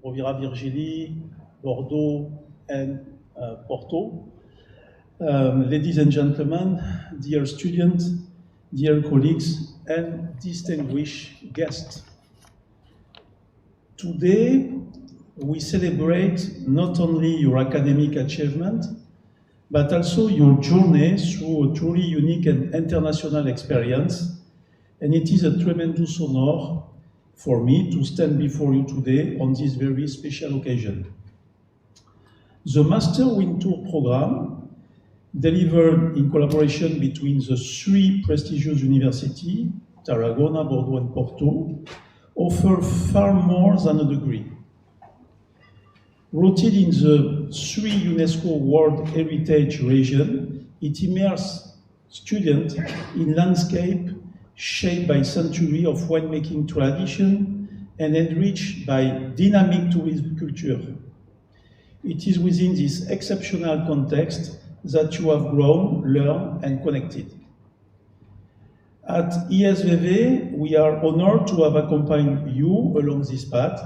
Rovira Virgili, Bordeaux, and Porto. Ladies and gentlemen, dear students, dear colleagues, and distinguished guests. Today, we celebrate not only your academic achievement, but also your journey through a truly unique and international experience. And it is a tremendous honor for me to stand before you today on this very special occasion. The Master Wintour program, delivered in collaboration between the three prestigious universities, Tarragona, Bordeaux, and Porto, offer far more than a degree. Rooted in the three UNESCO World Heritage region, it immerses students in landscape shaped by centuries of winemaking tradition and enriched by dynamic tourism culture. It is within this exceptional context that you have grown, learned, and connected. At ESVV, we are honored to have accompanied you along this path.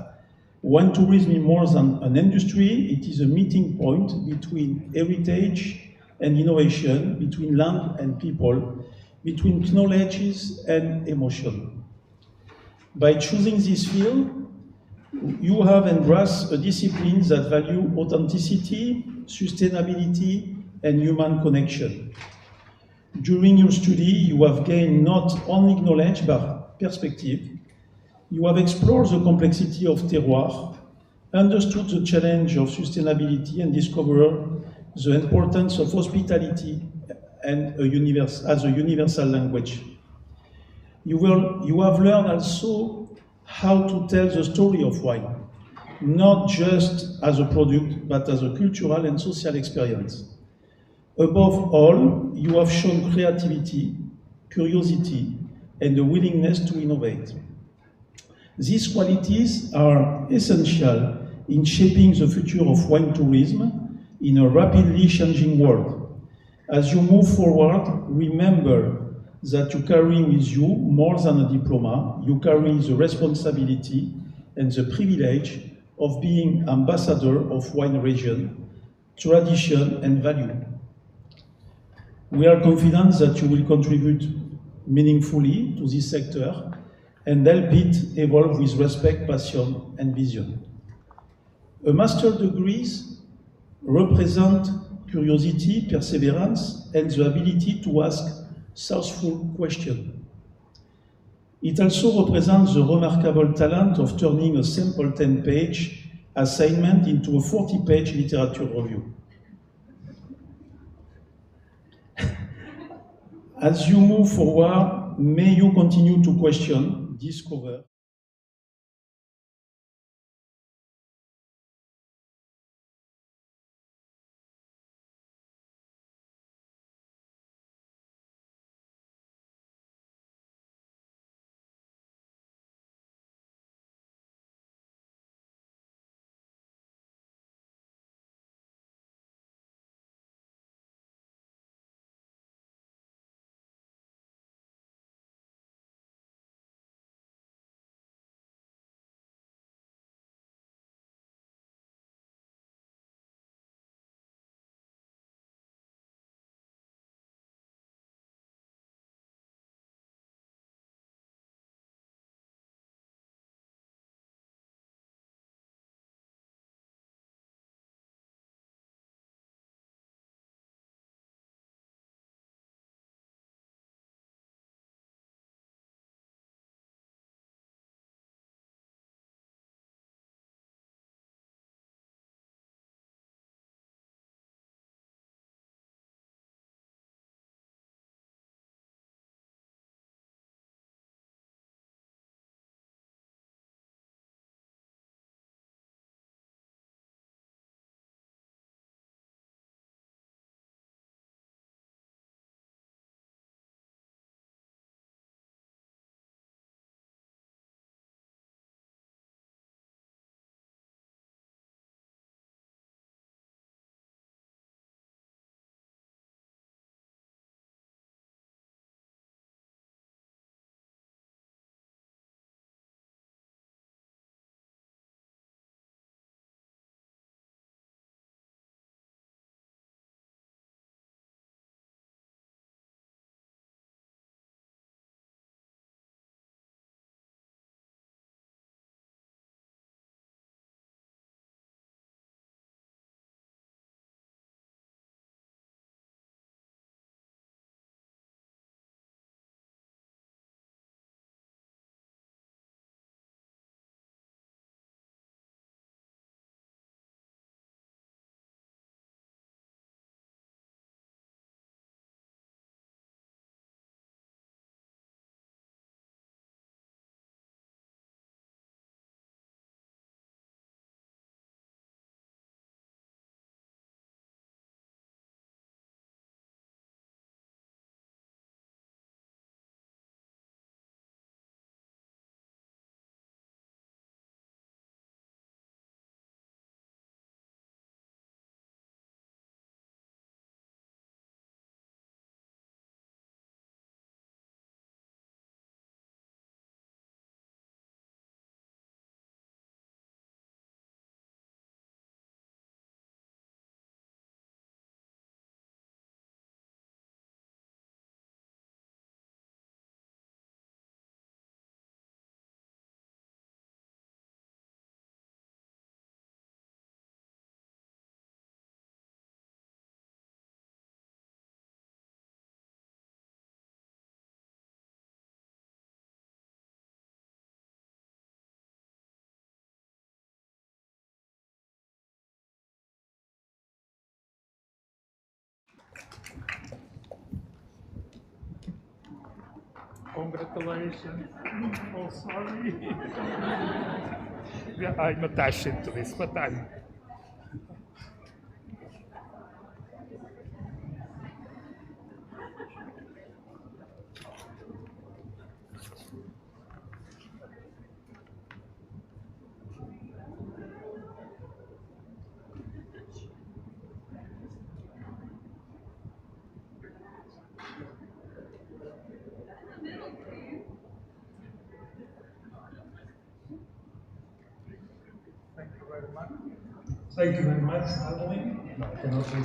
Wine tourism is more than an industry, it is a meeting point between heritage and innovation, between land and people, between knowledges and emotion. By choosing this field, you have embraced a discipline that values authenticity, sustainability, and human connection. During your study, you have gained not only knowledge but perspective. You have explored the complexity of terroir, understood the challenge of sustainability, and discovered the importance of hospitality and as a universal language. You have learned also how to tell the story of wine, not just as a product, but as a cultural and social experience. Above all, you have shown creativity, curiosity, and a willingness to innovate. These qualities are essential in shaping the future of wine tourism in a rapidly changing world. As you move forward, remember that you carry with you more than a diploma. You carry the responsibility and the privilege of being ambassador of wine region, tradition, and value. We are confident that you will contribute meaningfully to this sector and help it evolve with respect, passion, and vision. A master's degree represents curiosity, perseverance, and the ability to ask thoughtful questions. It also represents the remarkable talent of turning a simple 10-page assignment into a 40-page literature review. As you move forward, may you continue to question, discover, Congratulations. Oh, sorry. Ai, mataste-te, disse matar-me. Thank you very much, Natalie. No, I cannot say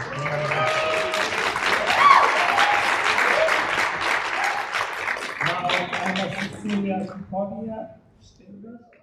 Now, I have Cecilia Podia. Stay with us.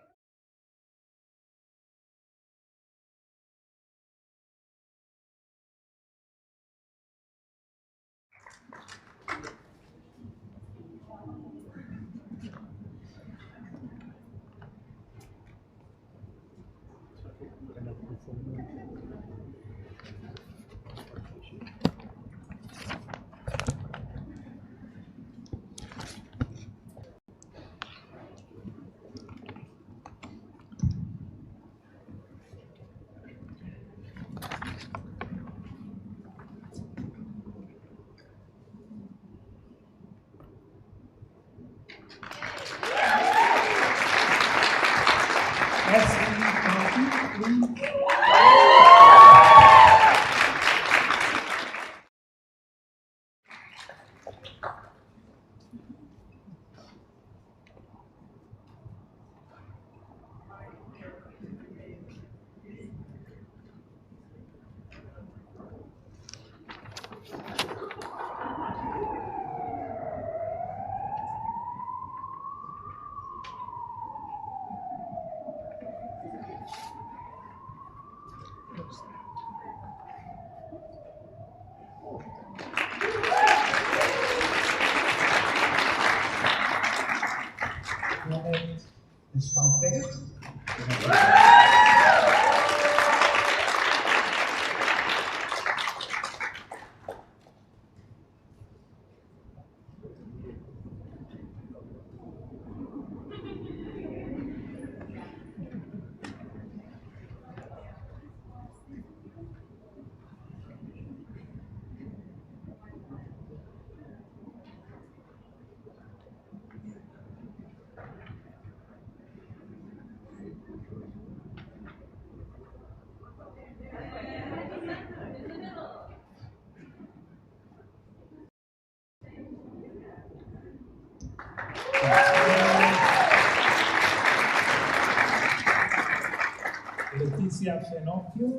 Letizia Fenocchio.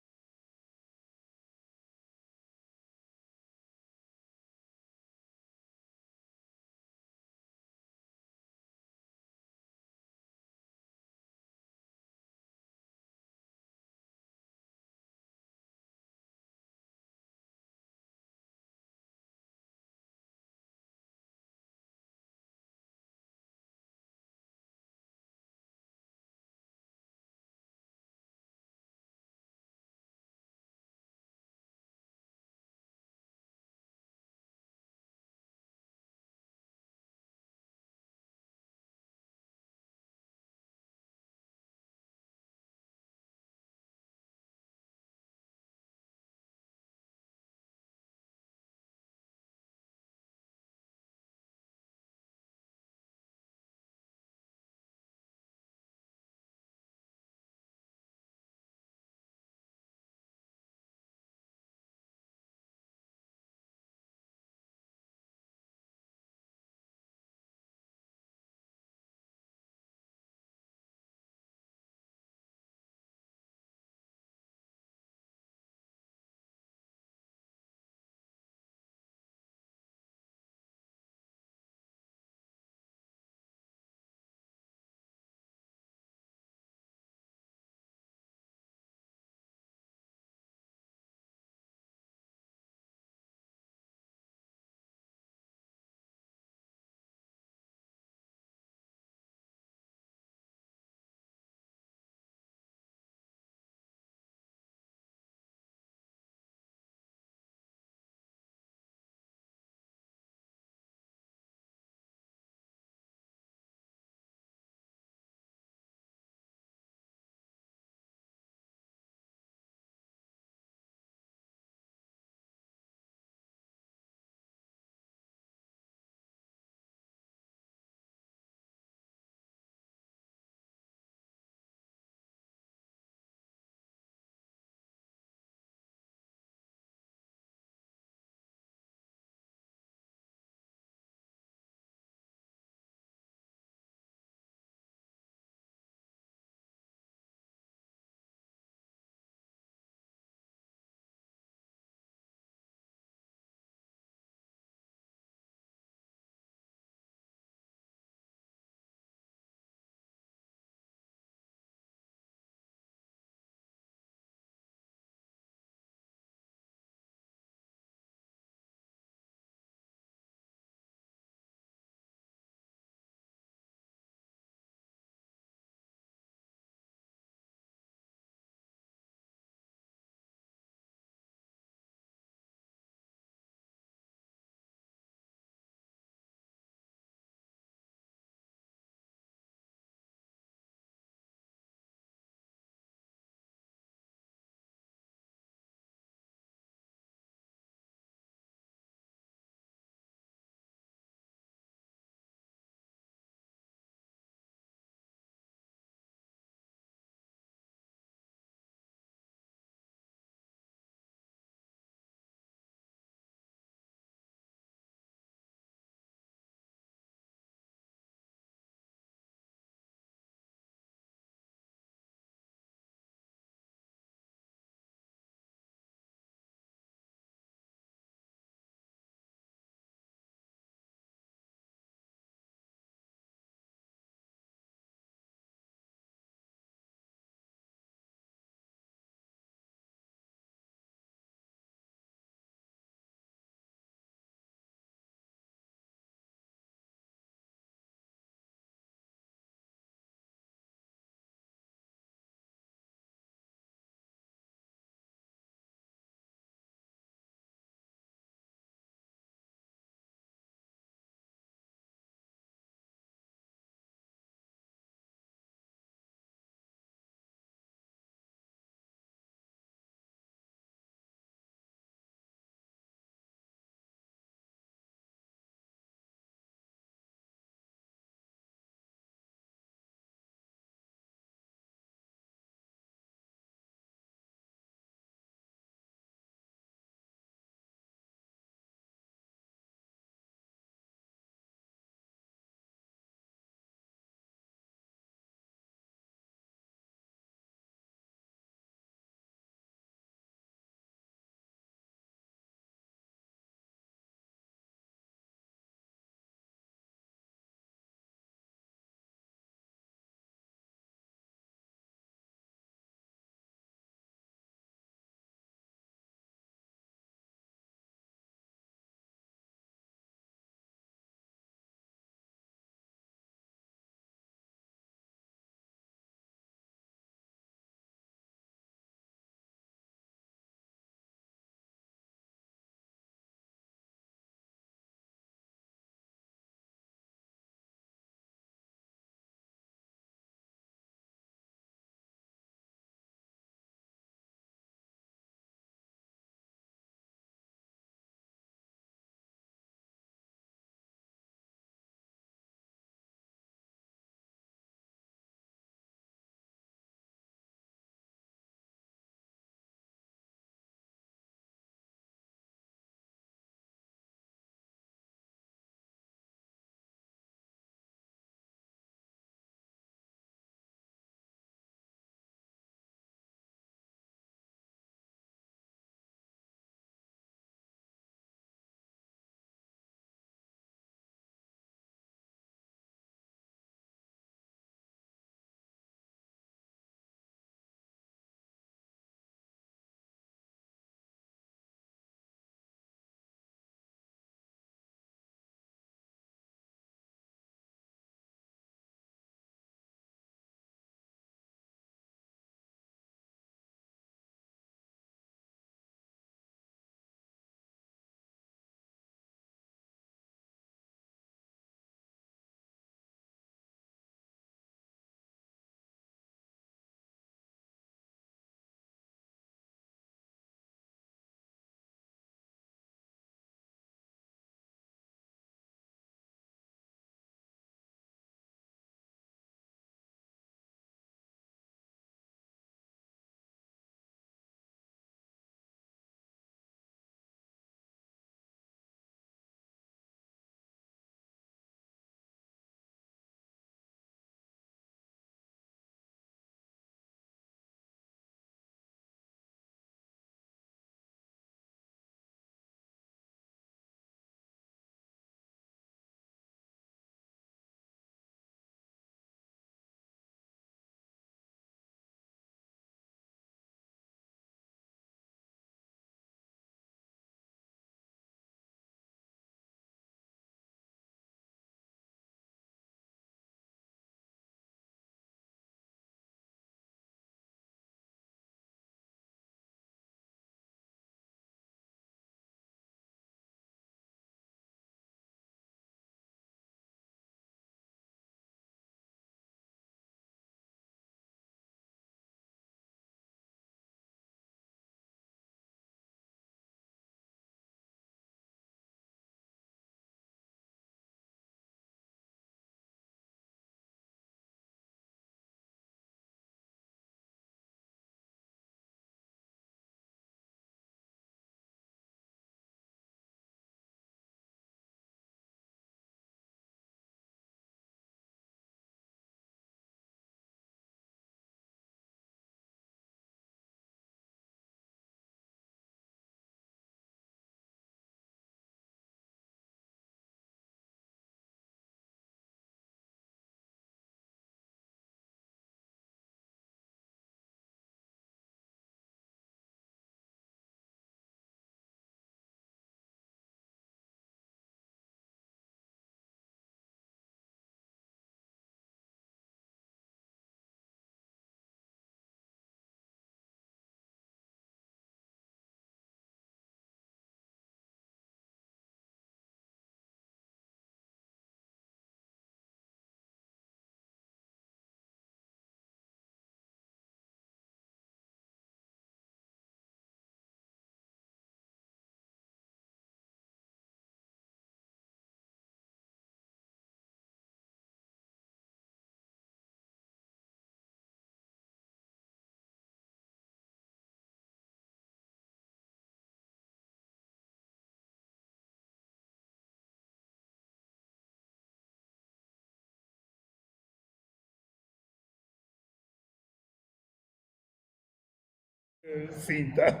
Cinta.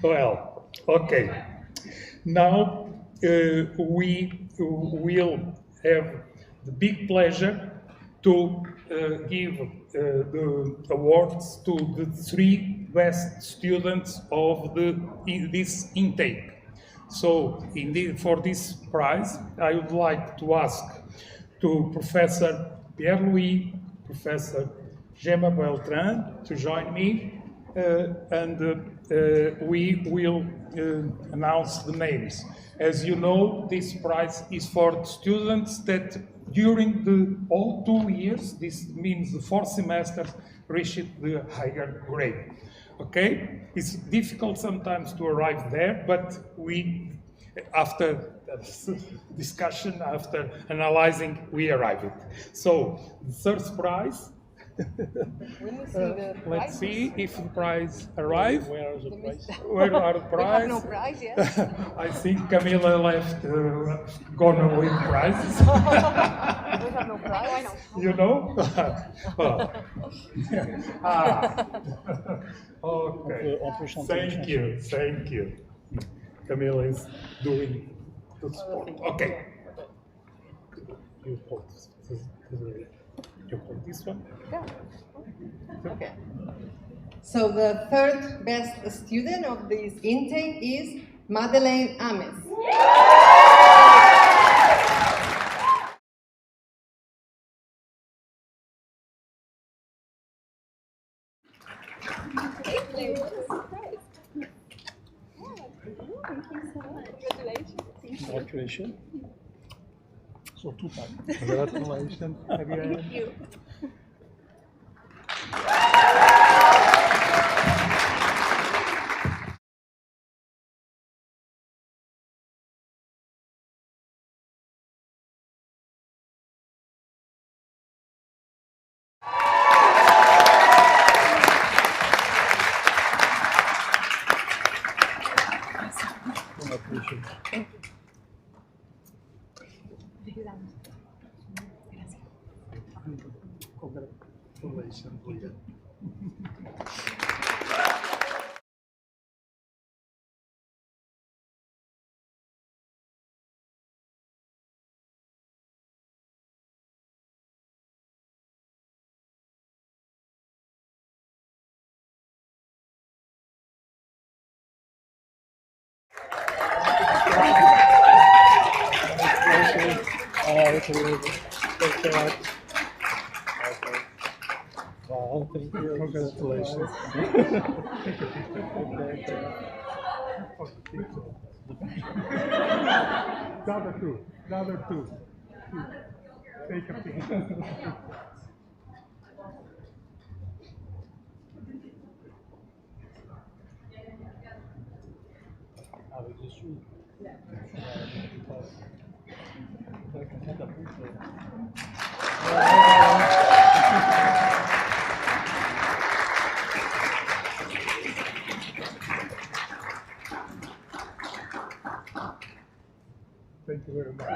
Well, okay. Now we will have the big pleasure to give the awards to the 3 best students of this intake. So, for this prize, I would like to ask to Professor Pierre-Louis, Professor Gemma Beltran to join me, and we will announce the names. As you know, this prize is for the students that during all 2 years, this means the 4 semesters, reached the higher grade. Okay? It's difficult sometimes to arrive there, but we, after discussion, after analyzing, we arrived. So, the first prize. Let's see if the prize arrives. Where is the prize? Where are the prizes? We have no prize yet. I think Camila left gone with prizes. We have no prize. You know? Oh. Okay. Thank you. Camila is doing the sport. Okay. You hold this one. Yeah. Okay. So the third best student of this intake is Madeleine Ames. Congratulations. So 2 times. Congratulations. Thank you. Congratulations. Congratulations. Wow, thank you. Congratulations. The other two. Take a picture. Thank you very much.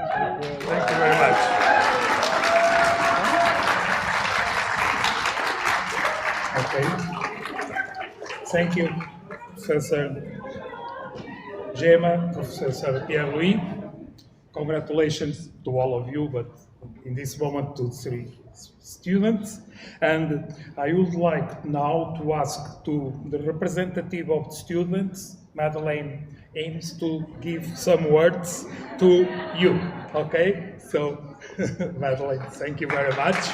Thank you very much. Okay. Thank you, Professor Gemma, Professor Pierre-Louis. Congratulations to all of you, but in this moment to 3 students. And I would like now to ask to the representative of the students, Madeleine Ames, to give some words to you. Okay? So, Madeleine, thank you very much.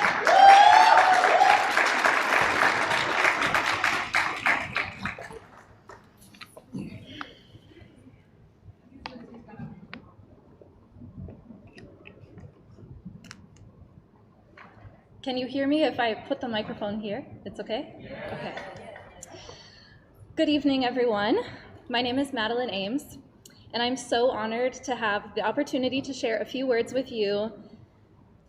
Can you hear me if I put the microphone here? It's okay? Okay. Good evening, everyone. My name is Madeleine Ames, and I'm so honored to have the opportunity to share a few words with you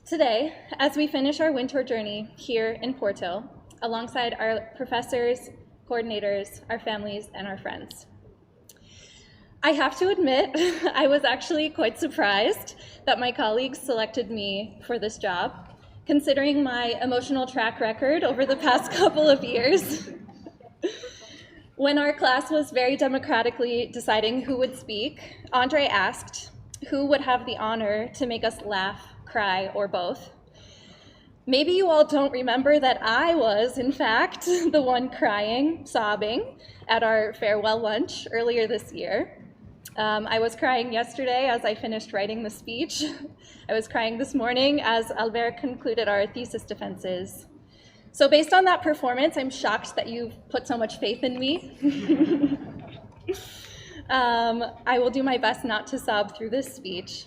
today as we finish our Wintour journey here in Porto, alongside our professors, coordinators, our families, and our friends. I have to admit, I was actually quite surprised that my colleagues selected me for this job, considering my emotional track record over the past couple of years. When our class was very democratically deciding who would speak, Andre asked who would have the honor to make us laugh, cry, or both. Maybe you all don't remember that I was, in fact, the one crying, sobbing at our farewell lunch earlier this year. I was crying yesterday as I finished writing the speech. I was crying this morning as Albert concluded our thesis defenses. So based on that performance, I'm shocked that you've put so much faith in me. I will do my best not to sob through this speech.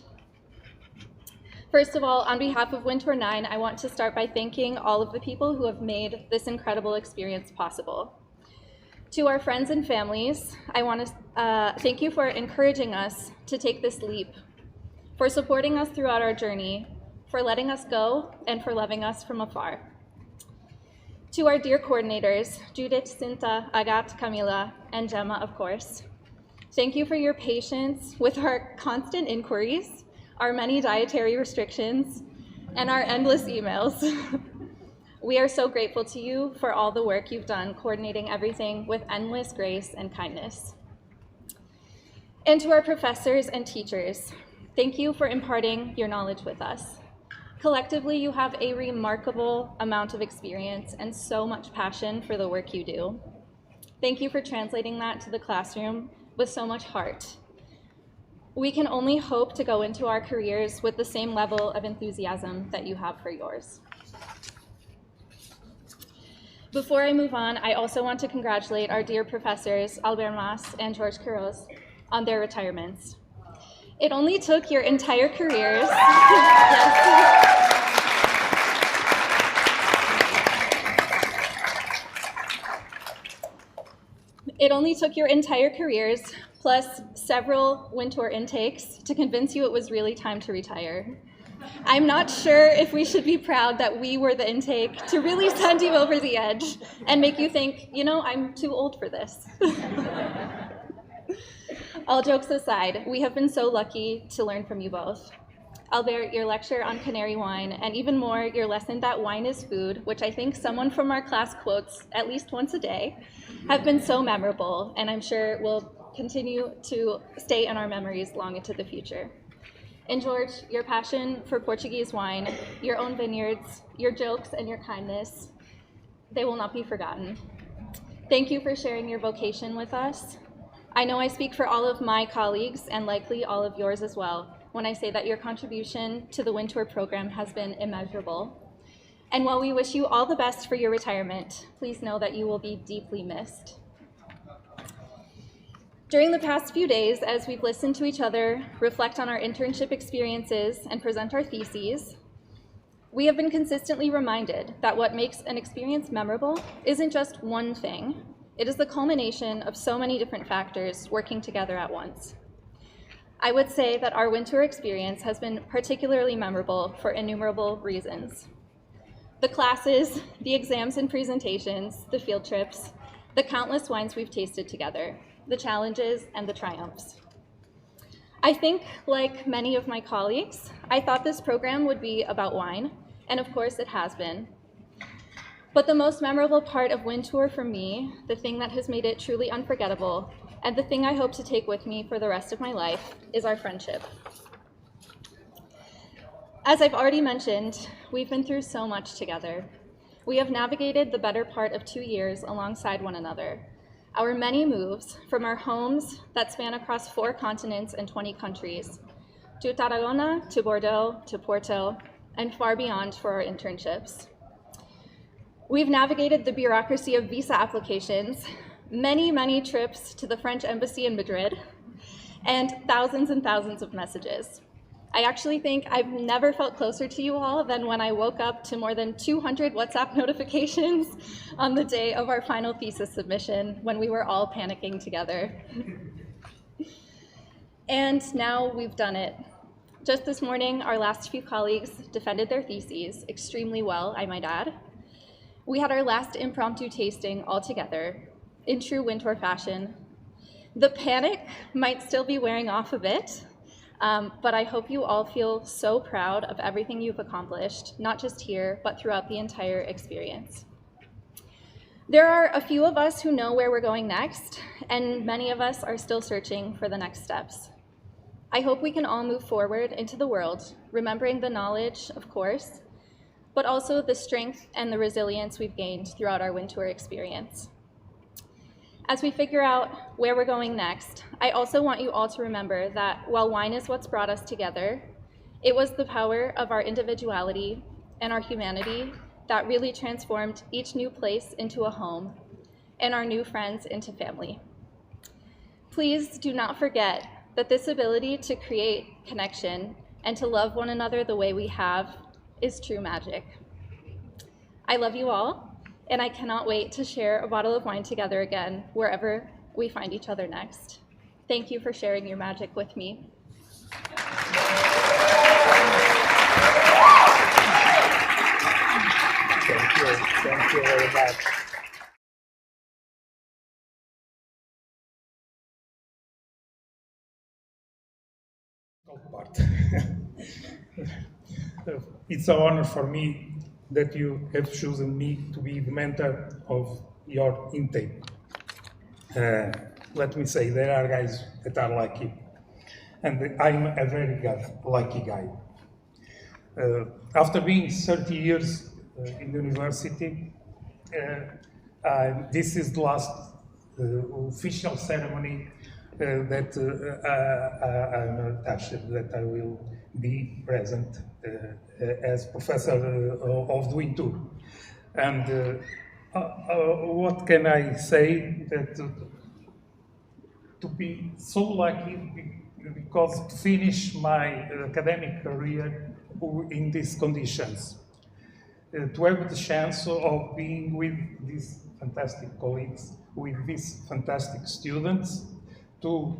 First of all, on behalf of Wintour 9, I want to start by thanking all of the people who have made this incredible experience possible. To our friends and families, I want to thank you for encouraging us to take this leap, for supporting us throughout our journey, for letting us go, and for loving us from afar. To our dear coordinators, Judith, Cinta, Agat, Camila, and Gemma, of course, thank you for your patience with our constant inquiries, our many dietary restrictions, and our endless emails. We are so grateful to you for all the work you've done coordinating everything with endless grace and kindness. And to our professors and teachers, thank you for imparting your knowledge with us. Collectively, you have a remarkable amount of experience and so much passion for the work you do. Thank you for translating that to the classroom with so much heart. We can only hope to go into our careers with the same level of enthusiasm that you have for yours. Before I move on, I also want to congratulate our dear professors, Albert Mas and Georges Quiroz, on their retirements. It only took your entire careers. It only took your entire careers, plus several Wintour intakes, to convince you it was really time to retire. I'm not sure if we should be proud that we were the intake to really send you over the edge and make you think, you know, I'm too old for this. All jokes aside, we have been so lucky to learn from you both. Albert, your lecture on Canary wine, and even more, your lesson that wine is food, which I think someone from our class quotes at least once a day, have been so memorable, and I'm sure will continue to stay in our memories long into the future. And George, your passion for Portuguese wine, your own vineyards, your jokes, and your kindness, they will not be forgotten. Thank you for sharing your vocation with us. I know I speak for all of my colleagues, and likely all of yours as well, when I say that your contribution to the Wintour program has been immeasurable. And while we wish you all the best for your retirement, please know that you will be deeply missed. During the past few days, as we've listened to each other reflect on our internship experiences and present our theses, we have been consistently reminded that what makes an experience memorable isn't just one thing. It is the culmination of so many different factors working together at once. I would say that our Wintour experience has been particularly memorable for innumerable reasons. The classes, the exams and presentations, the field trips, the countless wines we've tasted together, the challenges and the triumphs. I think, like many of my colleagues, I thought this program would be about wine, and of course it has been. But the most memorable part of Wintour for me, the thing that has made it truly unforgettable, and the thing I hope to take with me for the rest of my life, is our friendship. As I've already mentioned, we've been through so much together. We have navigated the better part of 2 years alongside one another. Our many moves, from our homes that span across 4 continents and 20 countries, to Tarragona, to Bordeaux, to Porto, and far beyond for our internships. We've navigated the bureaucracy of visa applications, many trips to the French embassy in Madrid, and thousands of messages. I actually think I've never felt closer to you all than when I woke up to more than 200 WhatsApp notifications on the day of our final thesis submission, when we were all panicking together. And now we've done it. Just this morning, our last few colleagues defended their theses extremely well, I might add. We had our last impromptu tasting all together, in true Wintour fashion. The panic might still be wearing off a bit, but I hope you all feel so proud of everything you've accomplished, not just here, but throughout the entire experience. There are a few of us who know where we're going next, and many of us are still searching for the next steps. I hope we can all move forward into the world, remembering the knowledge, of course, but also the strength and the resilience we've gained throughout our Wintour experience. As we figure out where we're going next, I also want you all to remember that while wine is what's brought us together, it was the power of our individuality and our humanity that really transformed each new place into a home and our new friends into family. Please do not forget that this ability to create connection and to love one another the way we have is true magic. I love you all, and I cannot wait to share a bottle of wine together again wherever we find each other next. Thank you for sharing your magic with me. Thank you very much. Part. It's an honor for me that you have chosen me to be the mentor of your intake. Let me say, there are guys that are lucky, and I'm a very lucky guy. After being 30 years in the university, this is the last official ceremony that I'm attached, that I will be present as professor of the Wintour. And what can I say? That to be so lucky, because to finish my academic career in these conditions, to have the chance of being with these fantastic colleagues, with these fantastic students, to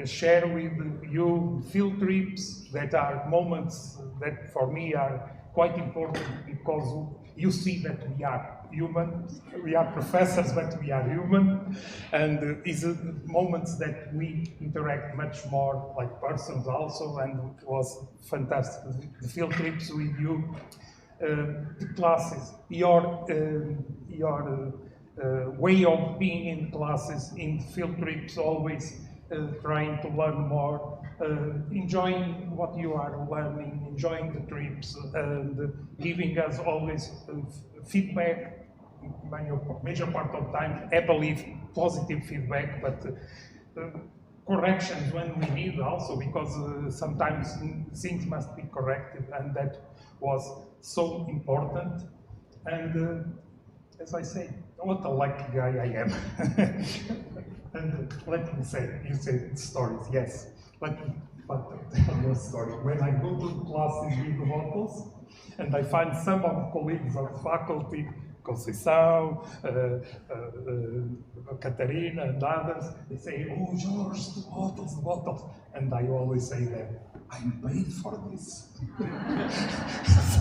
share with you field trips that are moments that for me are quite important, because you see that we are human, we are professors, but we are human, and it's moments that we interact much more like persons also, and it was fantastic. The field trips with you, the classes, your way of being in classes, in field trips, always trying to learn more, enjoying what you are learning, enjoying the trips, and giving us always feedback, major part of time, I believe positive feedback, but corrections when we need also, because sometimes things must be corrected, and that was so important. And as I say, what a lucky guy I am. And let me say, you said stories, yes. Let me tell you a story. When I go to classes with the bottles, and I find some of the colleagues of the faculty, Conceição, Catarina, and others, they say, oh, George, the bottles. And I always say that, I'm paid for this.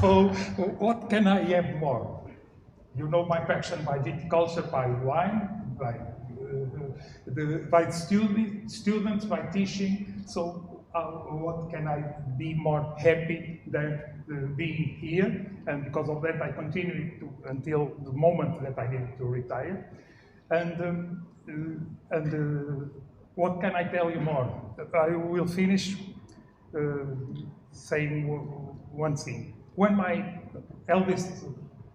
So, what can I have more? You know my passion by viticulture, by wine, by students, by teaching. So what can I be more happy than being here? And because of that, I continued until the moment that I needed to retire. And what can I tell you more? I will finish saying one thing. When my eldest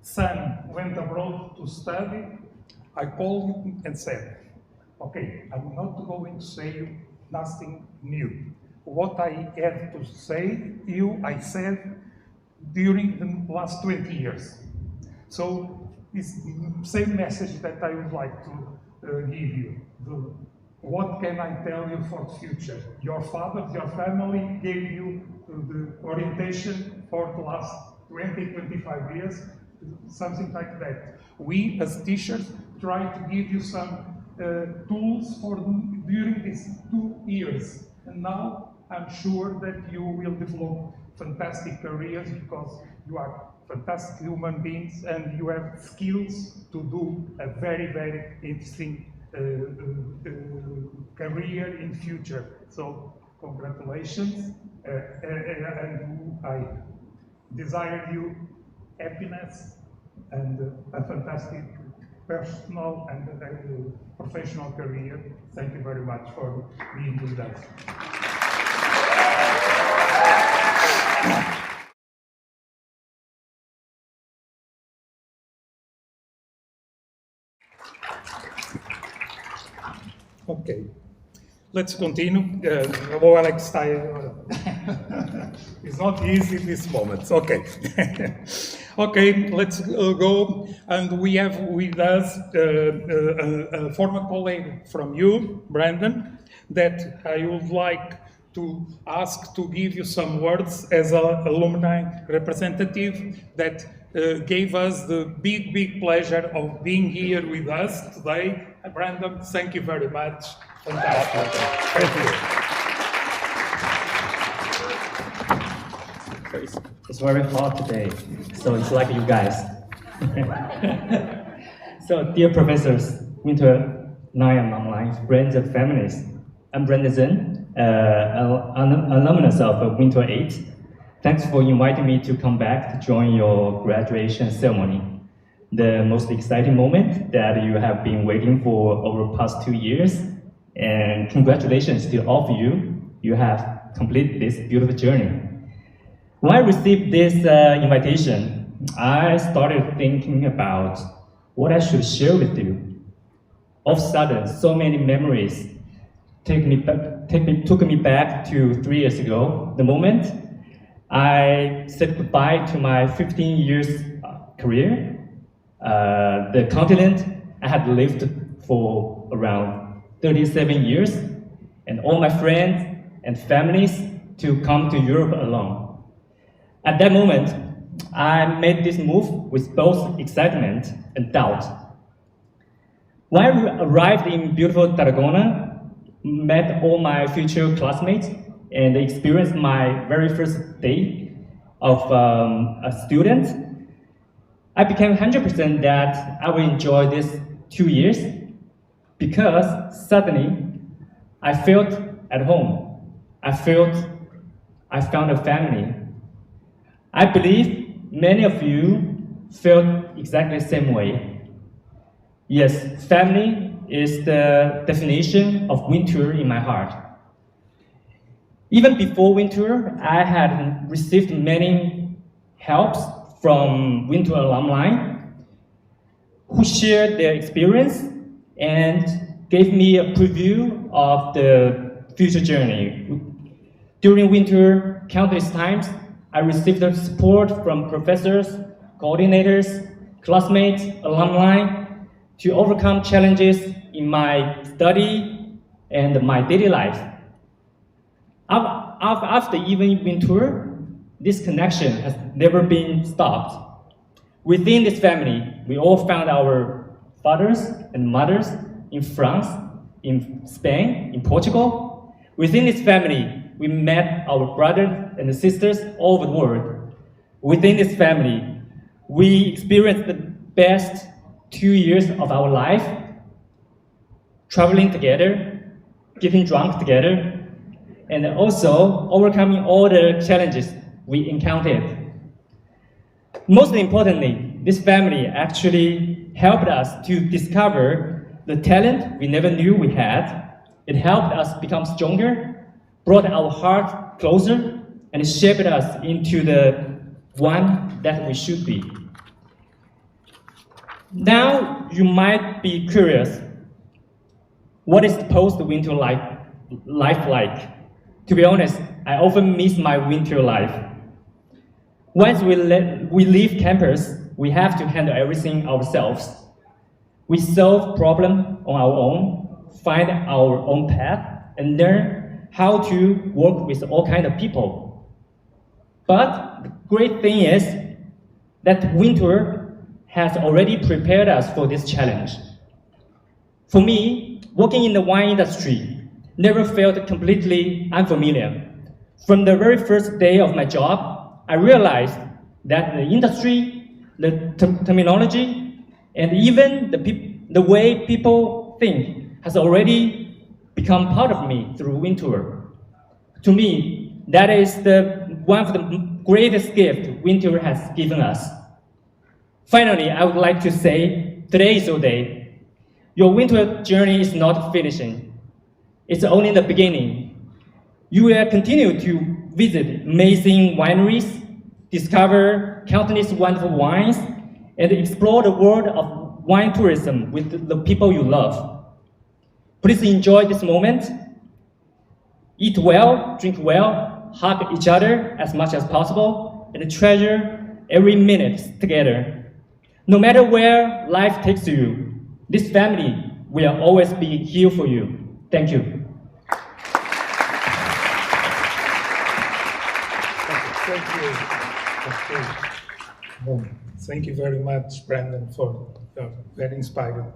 son went abroad to study, I called him and said, okay, I'm not going to say you nothing new. What I had to say you, I said during the last 20 years. So it's the same message that I would like to give you. What can I tell you for the future? Your father, your family gave you the orientation for the last 20, 25 years, something like that. We, as teachers, try to give you some tools for during these 2 years. And now I'm sure that you will develop fantastic careers, because you are fantastic human beings and you have skills to do a very, very interesting career in future. So congratulations, and I desire you happiness and a fantastic personal and professional career. Thank you very much for being with us. Okay, let's continue. Hello, Alex. It's not easy this moment. Okay. Okay, let's go. And we have with us a former colleague from you, Brandon, that I would like to ask to give you some words as an alumni representative that gave us the big pleasure of being here with us today. Brandon, thank you very much. Fantastic. Thank you. It's very hot today, so it's like you guys. So, dear professors, Wintour, Nyan online, friends and families, I'm Brandon, an alumnus of Wintour 8. Thanks for inviting me to come back to join your graduation ceremony. The most exciting moment that you have been waiting for over the past 2 years. And congratulations to all of you. You have completed this beautiful journey. When I received this invitation, I started thinking about what I should share with you. All of a sudden, so many memories took me back to 3 years ago, the moment I said goodbye to my 15 years career, the continent I had lived for around 37 years, and all my friends and families to come to Europe alone. At that moment, I made this move with both excitement and doubt. When I arrived in beautiful Tarragona, met all my future classmates, and experienced my very first day of a student, I became 100% that I will enjoy this 2 years because suddenly I felt at home. I felt I found a family. I believe many of you felt exactly the same way. Yes, family is the definition of Wintour in my heart. Even before Wintour, I had received many helps from Wintour alumni who shared their experience and gave me a preview of the future journey. During Wintour, countless times, I received the support from professors, coordinators, classmates, alumni to overcome challenges in my study and my daily life. After even Wintour, this connection has never been stopped. Within this family, we all found our fathers and mothers in France, in Spain, in Portugal. Within this family, we met our brothers and sisters all over the world. Within this family, we experienced the best 2 years of our life, traveling together, getting drunk together, and also overcoming all the challenges we encountered. Most importantly, this family actually helped us to discover the talent we never knew we had. It helped us become stronger, brought our heart closer, and shaped us into the one that we should be. Now, you might be curious, what is post-Wintour life like? To be honest, I often miss my Wintour life. Once we leave campus, we have to handle everything ourselves. We solve problems on our own, find our own path, and learn how to work with all kinds of people. But the great thing is that Wintour has already prepared us for this challenge. For me, working in the wine industry never felt completely unfamiliar. From the very first day of my job, I realized that the industry, the terminology, and even the way people think has already become part of me through Wintour. To me, that is one of the greatest gifts Wintour has given us. Finally, I would like to say today is your day. Your winter journey is not finishing. It's only the beginning. You will continue to visit amazing wineries, discover countless wonderful wines, and explore the world of wine tourism with the people you love. Please enjoy this moment. Eat well, drink well, hug each other as much as possible, and treasure every minute together. No matter where life takes you, this family will always be here for you. Thank you. Thank you. Okay. Well, thank you very much, Brandon, for your very inspiring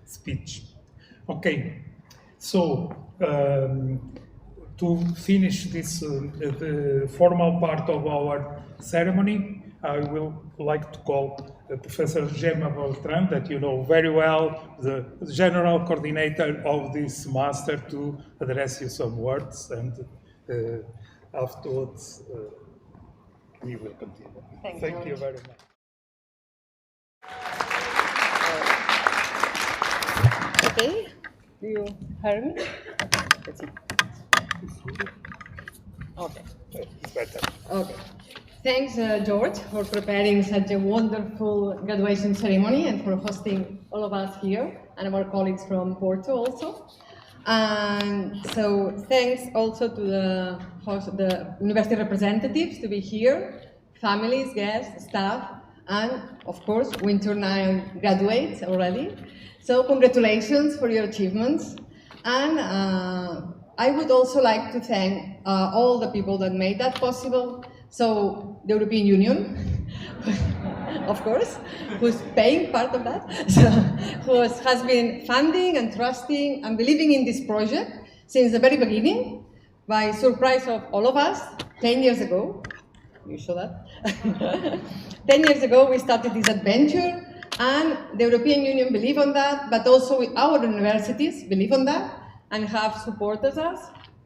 speech. Okay, so to finish this the formal part of our ceremony, I will like to call Professor Gemma Beltran, that you know very well, the general coordinator of this master, to address you some words, and afterwards we will continue. Thank you very much. Okay, do you hear me? Let's see. Okay. It's better. Okay. Thanks, George, for preparing such a wonderful graduation ceremony and for hosting all of us here and our colleagues from Porto also. And so thanks also to the university representatives to be here, families, guests, staff, and of course, Wintour 9 graduates already. So congratulations for your achievements. And I would also like to thank all the people that made that possible. So the European Union, of course, who's paying part of that, who has been funding and trusting and believing in this project since the very beginning, by surprise of all of us, 10 years ago. You saw that? 10 years ago, we started this adventure, and the European Union believed on that, but also our universities believe on that and have supported us.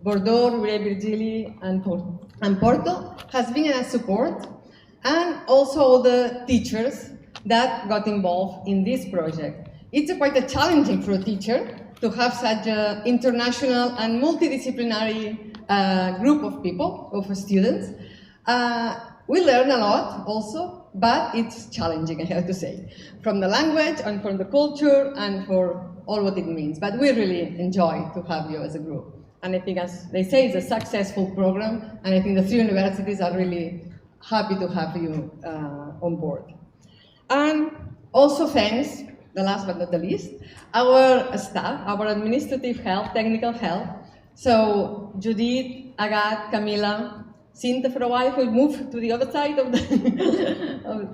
Bordeaux, Roubaix, Virgili, and Porto has been a support, and also all the teachers that got involved in this project. It's quite a challenging for a teacher to have such an international and multidisciplinary group of people, of students. We learn a lot also, but it's challenging, I have to say, from the language and from the culture and for all what it means. But we really enjoy to have you as a group. And I think, as they say, it's a successful program, and I think the three universities are really happy to have you on board. And also thanks, the last but not the least, our staff, our administrative help, technical help. So Judith, Agathe, Camila, Cinta for a while, who moved to the other side of the...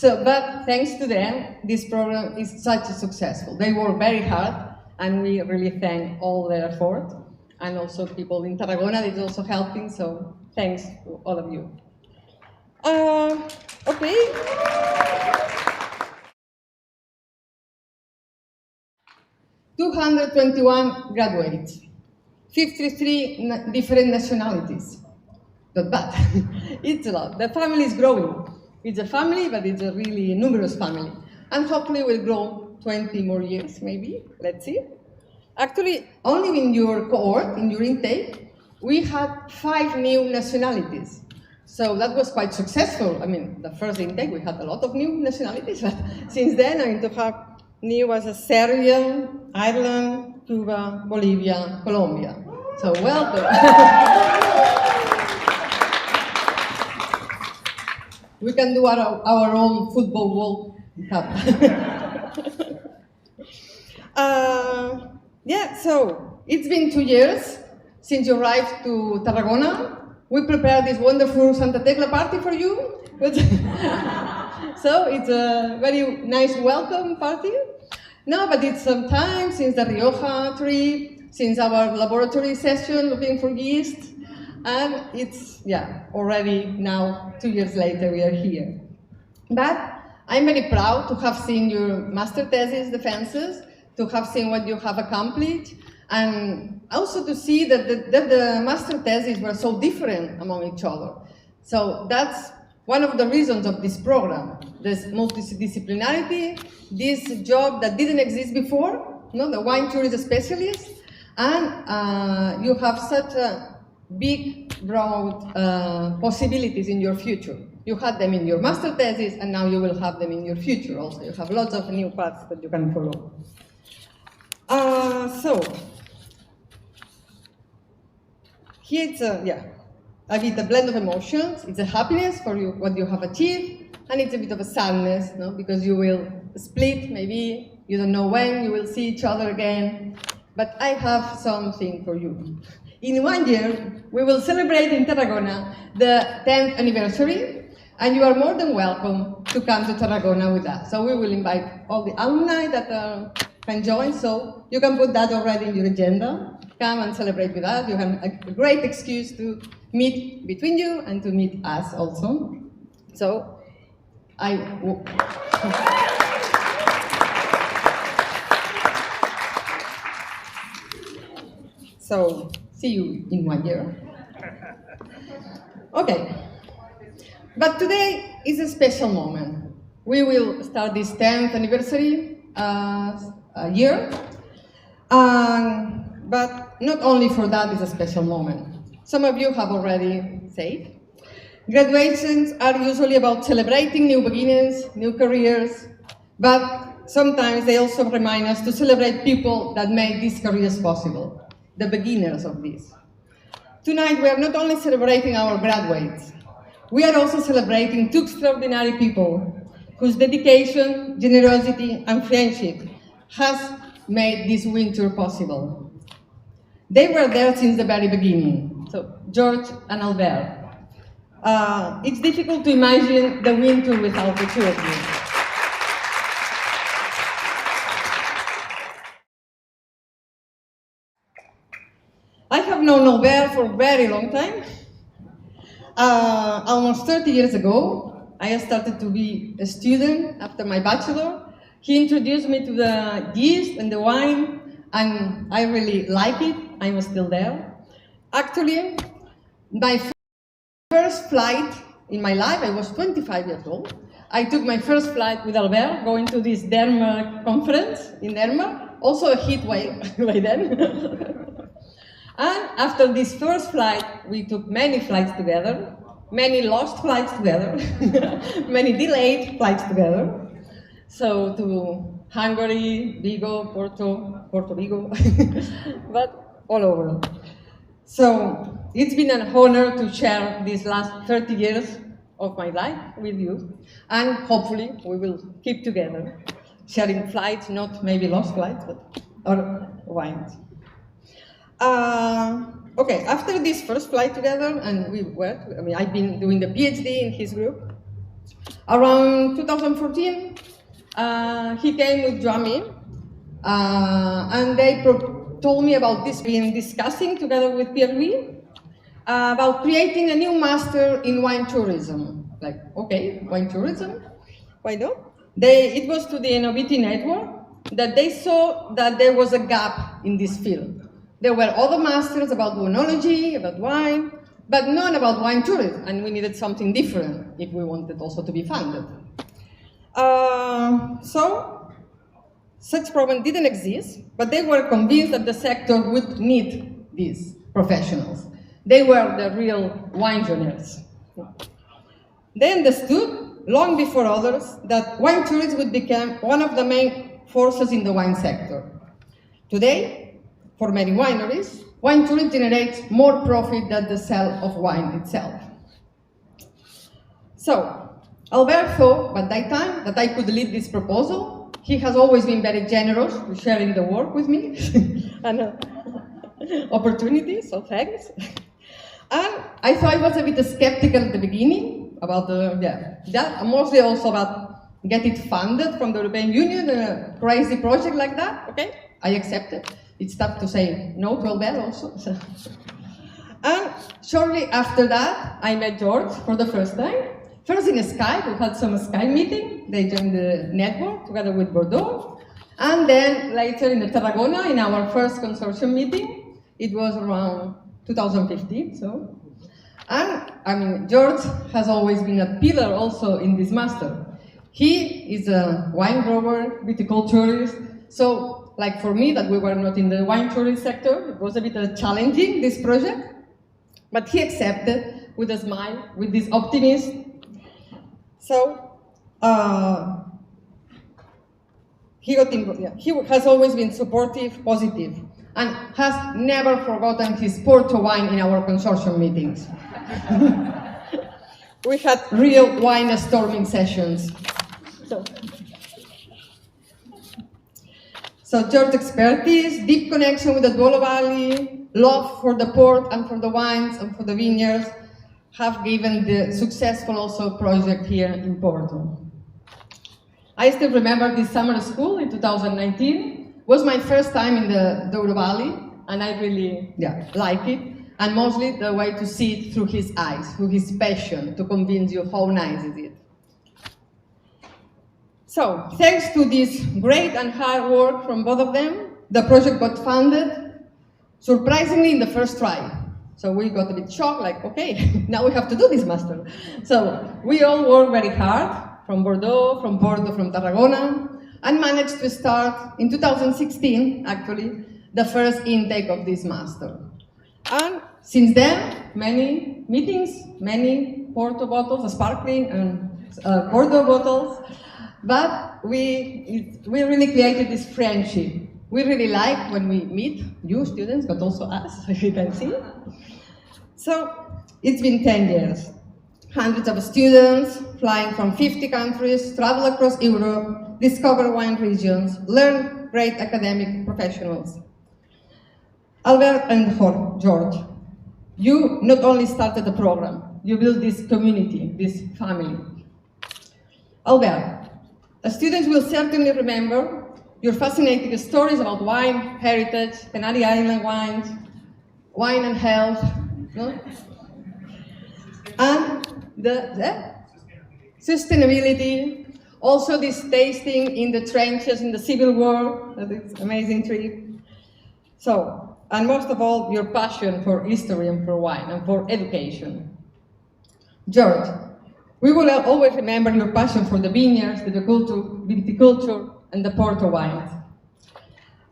but thanks to them, this program is such a successful. They work very hard, and we really thank all their effort. And also people in Tarragona that is also helping, so thanks to all of you. Okay. ...221 graduates, 53 different nationalities. Not bad, it's a lot. The family is growing. It's a family, but it's a really numerous family. And hopefully we'll grow 20 more years, maybe, let's see. Actually, only in your cohort, in your intake, we had 5 new nationalities. So that was quite successful. I mean, the first intake, we had a lot of new nationalities, but since then, I mean, to have new as a Serbia, Ireland, Cuba, Bolivia, Colombia. So welcome. We can do our own football World Cup. Yeah, so it's been 2 years since you arrived to Tarragona. We prepared this wonderful Santa Tecla party for you. So it's a very nice welcome party. No, but it's some time since the Rioja trip, since our laboratory session looking for yeast. And it's, yeah, already now, 2 years later, we are here. But I'm very proud to have seen your master thesis defenses, to have seen what you have accomplished, and also to see that the master theses were so different among each other. So that's one of the reasons of this program, this multidisciplinarity, this job that didn't exist before, the wine tourism specialist, and you have such a big, broad possibilities in your future. You had them in your master thesis, and now you will have them in your future also. You have lots of new paths that you can follow. So, here it's a bit a blend of emotions. It's a happiness for you, what you have achieved, and it's a bit of a sadness, because you will split, maybe, you don't know when you will see each other again. But I have something for you. In 1 year, we will celebrate in Tarragona the 10th anniversary, and you are more than welcome to come to Tarragona with us. So we will invite all the alumni that can join, so you can put that already in your agenda. Come and celebrate with us. You have a great excuse to meet between you and to meet us also. So, So, see you in 1 year. Okay. But today is a special moment. We will start this 10th anniversary year. But not only for that is a special moment. Some of you have already said. Graduations are usually about celebrating new beginnings, new careers, but sometimes they also remind us to celebrate people that made these careers possible, the beginners of this. Tonight we are not only celebrating our graduates, we are also celebrating two extraordinary people whose dedication, generosity, and friendship has made this Wintour possible. They were there since the very beginning, so George and Albert. It's difficult to imagine the Wintour without the two of you. I have known Albert for a very long time. Almost 30 years ago, I started to be a student after my bachelor. He introduced me to the yeast and the wine, and I really like it. I'm still there. Actually, my first flight in my life, I was 25 years old. I took my first flight with Albert, going to this Denmark conference in Denmark, also a heat wave by then. And after this first flight, we took many flights together, many lost flights together, many delayed flights together. So to Hungary, Vigo, Porto Vigo, but all over. So it's been an honor to share these last 30 years of my life with you, and hopefully we will keep together, sharing flights, not maybe lost flights, but or wines. Okay, after this first flight together, and I've been doing the PhD in his group. Around 2014, he came with Jami, and they told me about this, been discussing together with Pierre-Louis, about creating a new master in wine tourism. Like, okay, wine tourism, why not? It was to the Innoviti network that they saw that there was a gap in this field. There were other masters about oenology, about wine, but none about wine tourism, and we needed something different if we wanted also to be funded. So, such program didn't exist, but they were convinced that the sector would need these professionals. They were the real wine journalists. They understood, long before others, that wine tourism would become one of the main forces in the wine sector. Today, for many wineries, wine tourism generates more profit than the sale of wine itself. So, Albert thought at that time that I could lead this proposal. He has always been very generous with sharing the work with me and opportunities, so thanks. And I thought I was a bit skeptical at the beginning about that, mostly also about getting it funded from the European Union, a crazy project like that. Okay, I accepted. It's tough to say no to Albert also. And shortly after that, I met George for the first time. First in Skype, we had some Skype meeting. They joined the network together with Bordeaux. And then later in the Tarragona, in our first consortium meeting, it was around 2015, so. And George has always been a pillar also in this master. He is a wine grower, viticulturist, so like for me, that we were not in the wine tourist sector, it was a bit challenging, this project, but he accepted with a smile, with this optimism. So, he has always been supportive, positive, and has never forgotten his Porto wine in our consortium meetings. We had real wine storming sessions. So George's expertise, deep connection with the Duolo Valley, love for the port and for the wines and for the vineyards have given the successful also project here in Porto. I still remember this summer school in 2019. It was my first time in the Duolo Valley, and I really like it. And mostly the way to see it through his eyes, through his passion, to convince you how nice is it. So, thanks to this great and hard work from both of them, the project got funded, surprisingly in the first try. So we got a bit shocked, like, okay, now we have to do this master. So we all worked very hard, from Bordeaux, from Porto, from Tarragona, and managed to start in 2016, actually, the first intake of this master. And since then, many meetings, many Porto bottles, sparkling and Porto bottles, but we really created this friendship. We really like when we meet you students, but also us, as you can see. So it's been 10 years. Hundreds of students flying from 50 countries, travel across Europe, discover wine regions, learn great academic professionals. Albert and George, you not only started the program, you built this community, this family. Albert, the students will certainly remember your fascinating stories about wine, heritage, Canary Island wines, wine and health, no? And the sustainability, also this tasting in the trenches in the Civil War, that is an amazing trip. So, and most of all, your passion for history and for wine and for education. George, we will always remember your passion for the vineyards, the viticulture, and the Porto wines.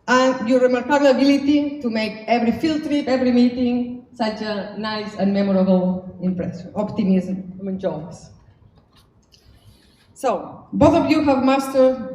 And your remarkable ability to make every field trip, every meeting, such a nice and memorable impression, optimism and jokes. So, both of you have mastered